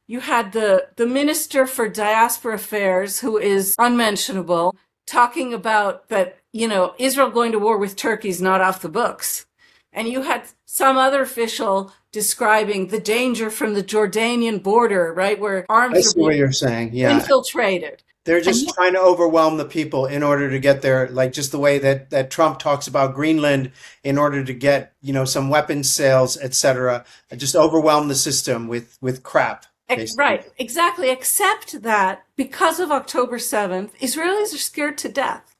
You had the Minister for Diaspora Affairs, who is unmentionable, talking about that, Israel going to war with Turkey is not off the books. And you had some other official describing the danger from the Jordanian border, right, where I arms are see what being you're saying. Yeah. infiltrated. They're And just trying to overwhelm the people in order to get their, like just the way that Trump talks about Greenland in order to get, some weapons sales, etc. Just overwhelm the system with crap, basically. right, exactly, except that because of October 7th, Israelis are scared to death.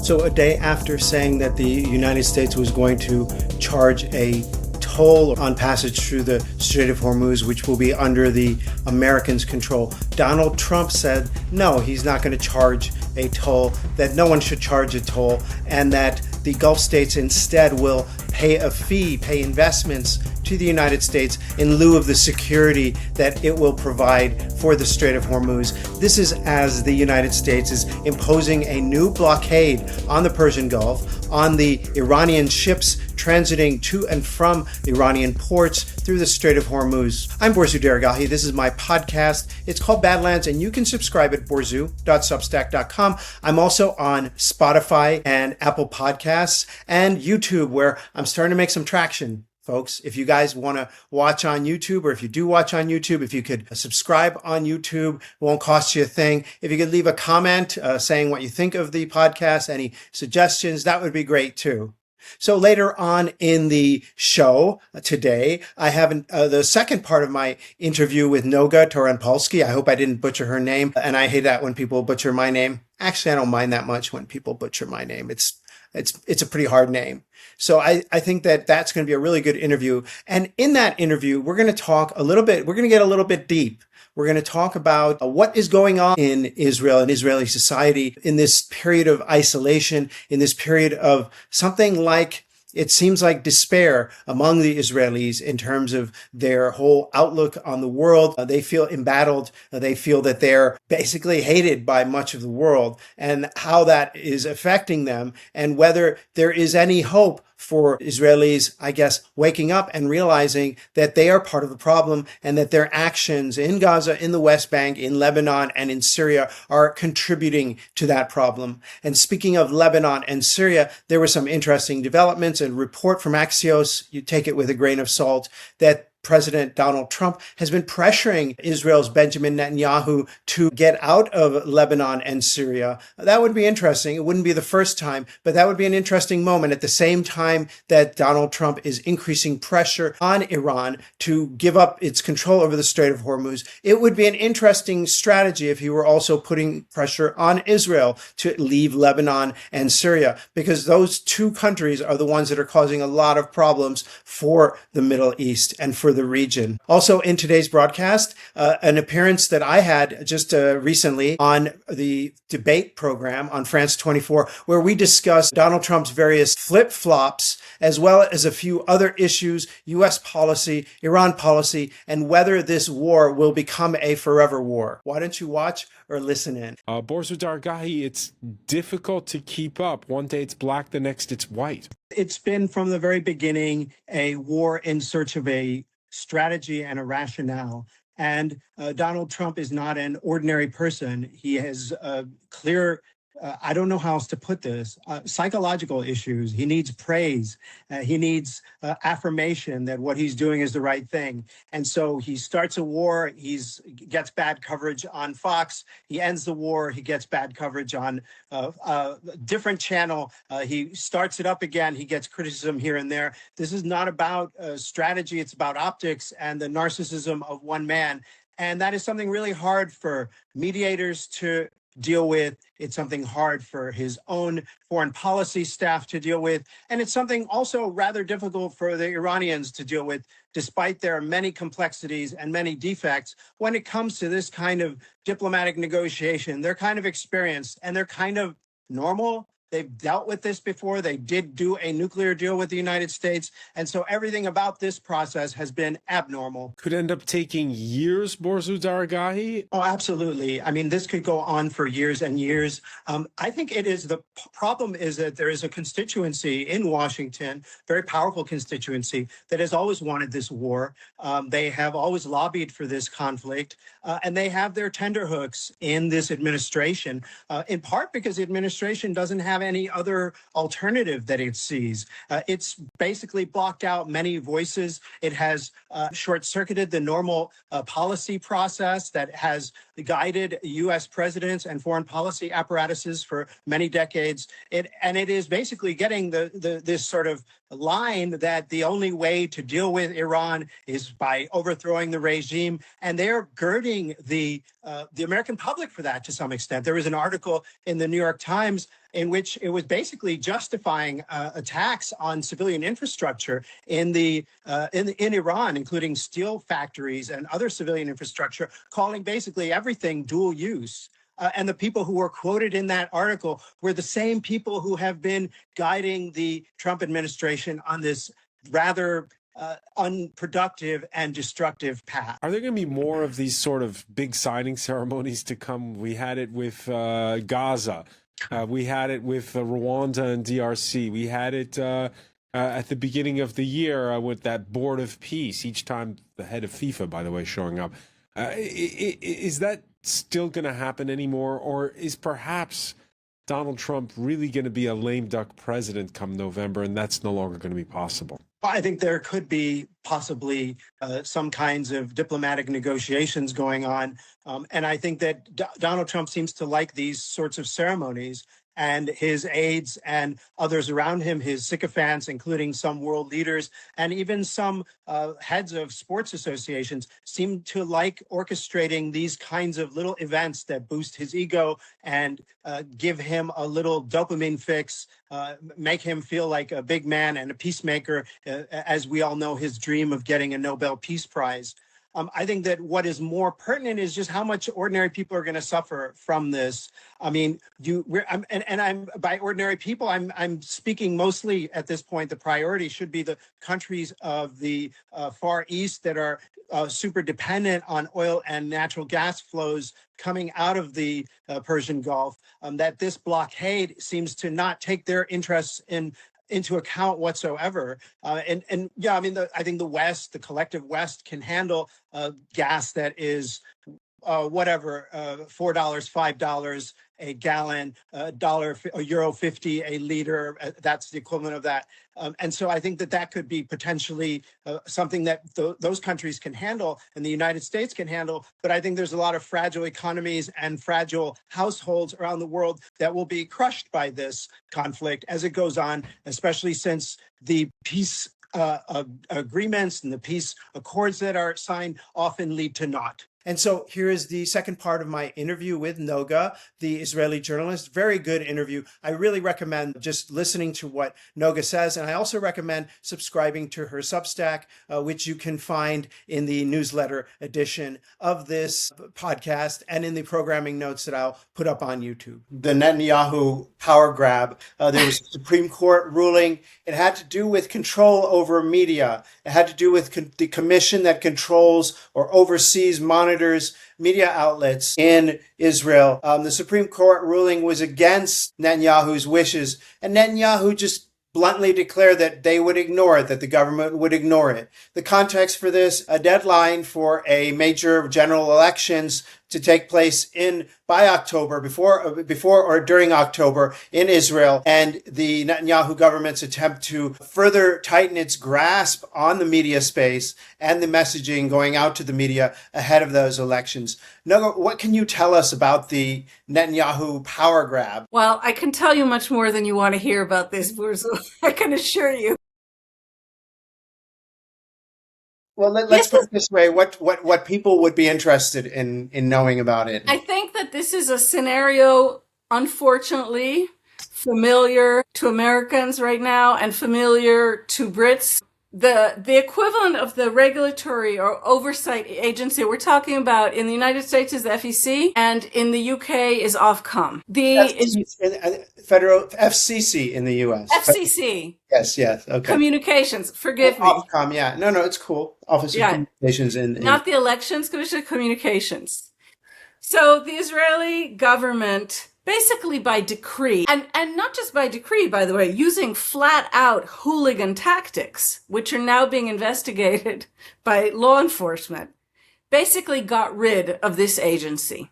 So a day after saying that the United States was going to charge a toll on passage through the Strait of Hormuz, which will be under the Americans' control, Donald Trump said no, he's not going to charge a toll, that no one should charge a toll, and that the Gulf states instead will pay a fee, pay investments to the United States in lieu of the security that it will provide for the Strait of Hormuz. This is as the United States is imposing a new blockade on the Persian Gulf, on the Iranian ships transiting to and from Iranian ports through the Strait of Hormuz. I'm Borzu Deragahi. This is my podcast. It's called Badlands, and you can subscribe at borzu.substack.com. I'm also on Spotify and Apple Podcasts and YouTube, where I'm starting to make some traction. Folks, if you guys want to watch on YouTube, or if you do watch on YouTube, if you could subscribe on YouTube, it won't cost you a thing. If you could leave a comment saying what you think of the podcast, any suggestions, that would be great too. So later on in the show today, I have the second part of my interview with Noga Toranpolsky. I hope I didn't butcher her name, and I hate that when people butcher my name. Actually, I don't mind that much when people butcher my name. It's a pretty hard name. So I think that that's going to be a really good interview. And in that interview, we're going to talk a little bit, we're going to get a little bit deep. We're going to talk about what is going on in Israel and Israeli society in this period of isolation, in this period of something like, it seems like despair among the Israelis in terms of their whole outlook on the world. They feel embattled. They feel that they're basically hated by much of the world, and how that is affecting them, and whether there is any hope for Israelis, I guess, waking up and realizing that they are part of the problem, and that their actions in Gaza, in the West Bank, in Lebanon, and in Syria are contributing to that problem. And speaking of Lebanon and Syria, there were some interesting developments. A report from Axios, you take it with a grain of salt, that President Donald Trump has been pressuring Israel's Benjamin Netanyahu to get out of Lebanon and Syria. That would be interesting. It wouldn't be the first time, but that would be an interesting moment at the same time that Donald Trump is increasing pressure on Iran to give up its control over the Strait of Hormuz. It would be an interesting strategy if he were also putting pressure on Israel to leave Lebanon and Syria, because those two countries are the ones that are causing a lot of problems for the Middle East and for the region. Also in today's broadcast, an appearance that I had just recently on the debate program on France 24, where we discussed Donald Trump's various flip-flops, as well as a few other issues, U.S. policy, Iran policy, and whether this war will become a forever war. Why don't you watch or listen in? Borzo Dargahi, it's difficult to keep up. One day it's black, the next it's white. It's been from the very beginning a war in search of a strategy and a rationale. And Donald Trump is not an ordinary person. He has clear, I don't know how else to put this, psychological issues. He needs praise. He needs affirmation that what he's doing is the right thing. And so he starts a war. He gets bad coverage on Fox. He ends the war. He gets bad coverage on a different channel. He starts it up again. He gets criticism here and there. This is not about strategy. It's about optics and the narcissism of one man. And that is something really hard for mediators to deal with. It's something hard for his own foreign policy staff to deal with. And it's something also rather difficult for the Iranians to deal with, despite their many complexities and many defects. When it comes to this kind of diplomatic negotiation, they're kind of experienced and they're kind of normal. They've dealt with this before. They did do a nuclear deal with the United States. And so everything about this process has been abnormal. Could end up taking years, Borzou Daragahi. Oh, absolutely. I mean, this could go on for years and years. I think it is the problem is that there is a constituency in Washington, very powerful constituency, that has always wanted this war. They have always lobbied for this conflict, and they have their tenterhooks in this administration, in part because the administration doesn't have any other alternative that it sees. It's basically blocked out many voices. It has short-circuited the normal policy process that has guided U.S. presidents and foreign policy apparatuses for many decades. It is basically getting this sort of line that the only way to deal with Iran is by overthrowing the regime, and they're girding the American public for that to some extent. There was an article in the New York Times in which it was basically justifying attacks on civilian infrastructure in Iran, including steel factories and other civilian infrastructure, calling basically everything dual use. And the people who were quoted in that article were the same people who have been guiding the Trump administration on this rather unproductive and destructive path. Are there going to be more of these sort of big signing ceremonies to come? We had it with Gaza. We had it with Rwanda and DRC. We had it at the beginning of the year with that board of peace, each time the head of FIFA, by the way, showing up. Is that still going to happen anymore? Or is perhaps Donald Trump really going to be a lame duck president come November, and that's no longer going to be possible? I think there could be possibly some kinds of diplomatic negotiations going on. And I think that Donald Trump seems to like these sorts of ceremonies, and his aides and others around him, his sycophants, including some world leaders and even some heads of sports associations, seem to like orchestrating these kinds of little events that boost his ego and give him a little dopamine fix, make him feel like a big man and a peacemaker, as we all know his dream of getting a Nobel Peace Prize. I think that what is more pertinent is just how much ordinary people are going to suffer from this. I mean, I'm by ordinary people, I'm speaking mostly at this point. The priority should be the countries of the Far East that are super dependent on oil and natural gas flows coming out of the Persian Gulf. That this blockade seems to not take their interests into account whatsoever. And yeah, I mean, I think the West, the collective West, can handle gas that is $4, $5 a gallon, €1.50 a liter. That's the equivalent of that. And so I think that could be potentially something that those countries can handle and the United States can handle. But I think there's a lot of fragile economies and fragile households around the world that will be crushed by this conflict as it goes on, especially since the peace agreements and the peace accords that are signed often lead to naught. And so here is the second part of my interview with Noga, the Israeli journalist. Very good interview. I really recommend just listening to what Noga says. And I also recommend subscribing to her Substack, which you can find in the newsletter edition of this podcast and in the programming notes that I'll put up on YouTube. The Netanyahu power grab. There was a Supreme Court ruling. It had to do with control over media. It had to do with the commission that controls or oversees, monitors media outlets in Israel. The Supreme Court ruling was against Netanyahu's wishes, and Netanyahu just bluntly declared that they would ignore it, that the government would ignore it. The context for this, a deadline for a major general elections to take place by October, before or during October in Israel, and the Netanyahu government's attempt to further tighten its grasp on the media space and the messaging going out to the media ahead of those elections. Noga, what can you tell us about the Netanyahu power grab? Well, I can tell you much more than you want to hear about this, Borzou. I can assure you. Well, let's put it this way. What people would be interested in knowing about it? I think that this is a scenario, unfortunately, familiar to Americans right now and familiar to Brits the equivalent of the regulatory or oversight agency we're talking about in the United States is the FEC, and in the UK is Ofcom. Federal FCC in the US. FCC. Yes. Okay. Communications. Forgive me. Ofcom. Yeah. No, it's cool. Office of Communications in not the Elections Commission of Communications. So the Israeli government, basically by decree, and not just by decree, by the way, using flat out hooligan tactics, which are now being investigated by law enforcement, basically got rid of this agency.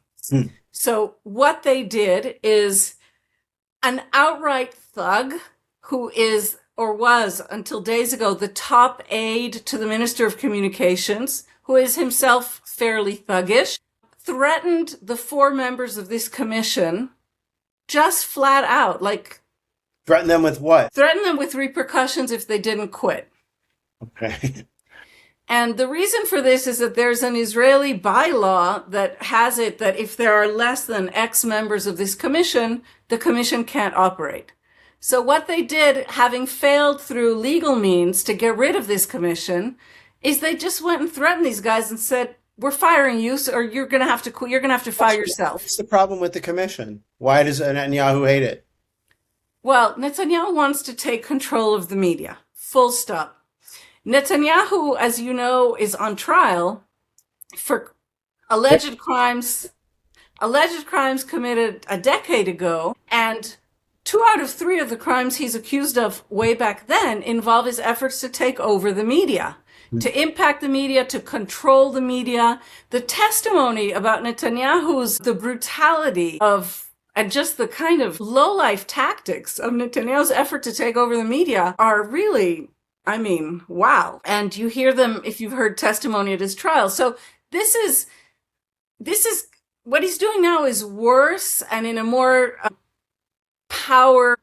So what they did is an outright thug who is, or was until days ago, the top aide to the Minister of Communications, who is himself fairly thuggish, threatened the 4 members of this commission just flat out, like... Threaten them with what? Threaten them with repercussions if they didn't quit. Okay. And the reason for this is that there's an Israeli bylaw that has it that if there are less than X members of this commission, the commission can't operate. So what they did, having failed through legal means to get rid of this commission, is they just went and threatened these guys and said, we're firing you, or you're going to have to quit. You're going to have to fire yourself. What's the problem with the commission? Why does Netanyahu hate it? Well, Netanyahu wants to take control of the media. Full stop. Netanyahu, as you know, is on trial for alleged crimes committed a decade ago, and 2 out of 3 of the crimes he's accused of way back then involve his efforts to take over the media, to impact the media, to control the media. The testimony about the brutality of, and just the kind of low-life tactics of Netanyahu's effort to take over the media are really, I mean, wow. And you hear them if you've heard testimony at his trial. So this is what he's doing now is worse and in a more power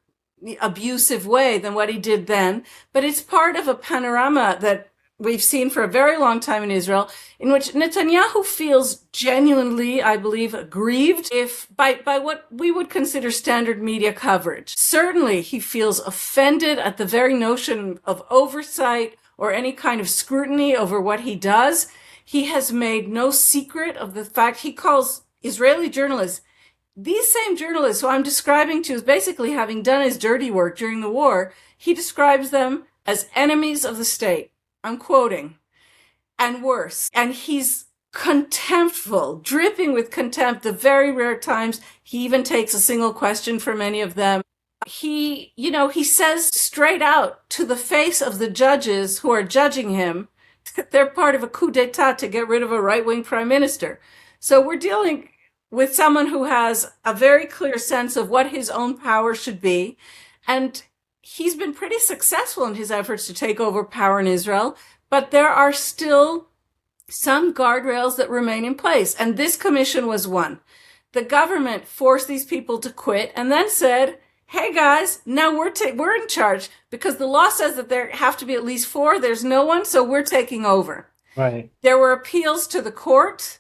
abusive way than what he did then. But it's part of a panorama that we've seen for a very long time in Israel, in which Netanyahu feels genuinely, I believe, aggrieved by what we would consider standard media coverage. Certainly, he feels offended at the very notion of oversight or any kind of scrutiny over what he does. He has made no secret of the fact he calls Israeli journalists, these same journalists who I'm describing to as basically having done his dirty work during the war, he describes them as enemies of the state. I'm quoting, and worse. And he's contemptful, dripping with contempt, the very rare times he even takes a single question from any of them. He says straight out to the face of the judges who are judging him that they're part of a coup d'etat to get rid of a right-wing prime minister. So we're dealing with someone who has a very clear sense of what his own power should be, and he's been pretty successful in his efforts to take over power in Israel, but there are still some guardrails that remain in place. And this commission was one. The government forced these people to quit and then said, hey guys, now we're in charge because the law says that there have to be at least 4. There's no one, so we're taking over. Right. There were appeals to the court,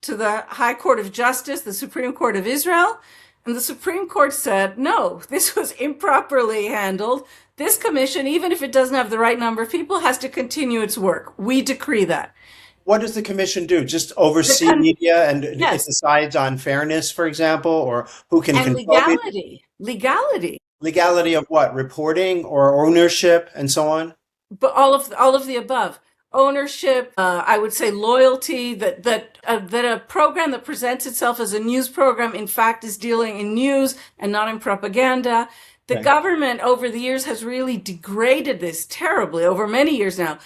to the High Court of Justice, the Supreme Court of Israel. And the Supreme Court said, no, this was improperly handled. This commission, even if it doesn't have the right number of people, has to continue its work. We decree that. What does the commission do? Just oversee media and it decides on fairness, for example, or who can control legality. Legality. Legality of what? Reporting or ownership and so on? But all of the above. Ownership, I would say loyalty, that a program that presents itself as a news program, in fact, is dealing in news and not in propaganda. The government over the years has really degraded this terribly over many years now.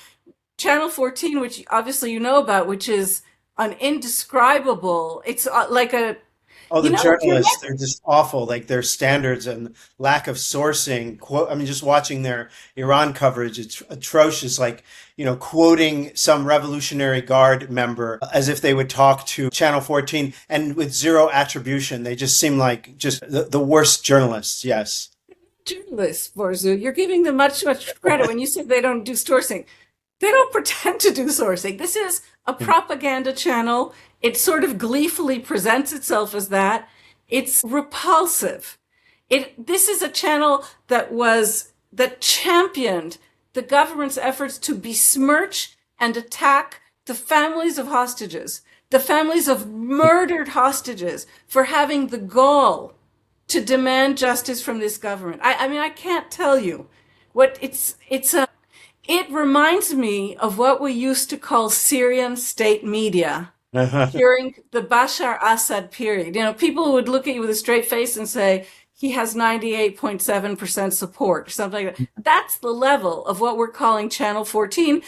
Channel 14, which obviously you know about, which is an indescribable, it's like a... Oh, the journalists, they're just awful. Like their standards and lack of sourcing. Just watching their Iran coverage, it's atrocious. Like, quoting some Revolutionary Guard member as if they would talk to Channel 14 and with zero attribution. They just seem like just the worst journalists. Yes. Journalists, Borzu, you're giving them much credit when you say they don't do sourcing. They don't pretend to do sourcing. This is a propaganda channel. It sort of gleefully presents itself as that. It's repulsive. This is a channel that championed the government's efforts to besmirch and attack the families of hostages, the families of murdered hostages, for having the gall to demand justice from this government. I mean, I can't tell you what it reminds me of what we used to call Syrian state media during the Bashar Assad period. You know, people would look at you with a straight face and say, he has 98.7% support, or something like that. That's the level of what we're calling Channel 14,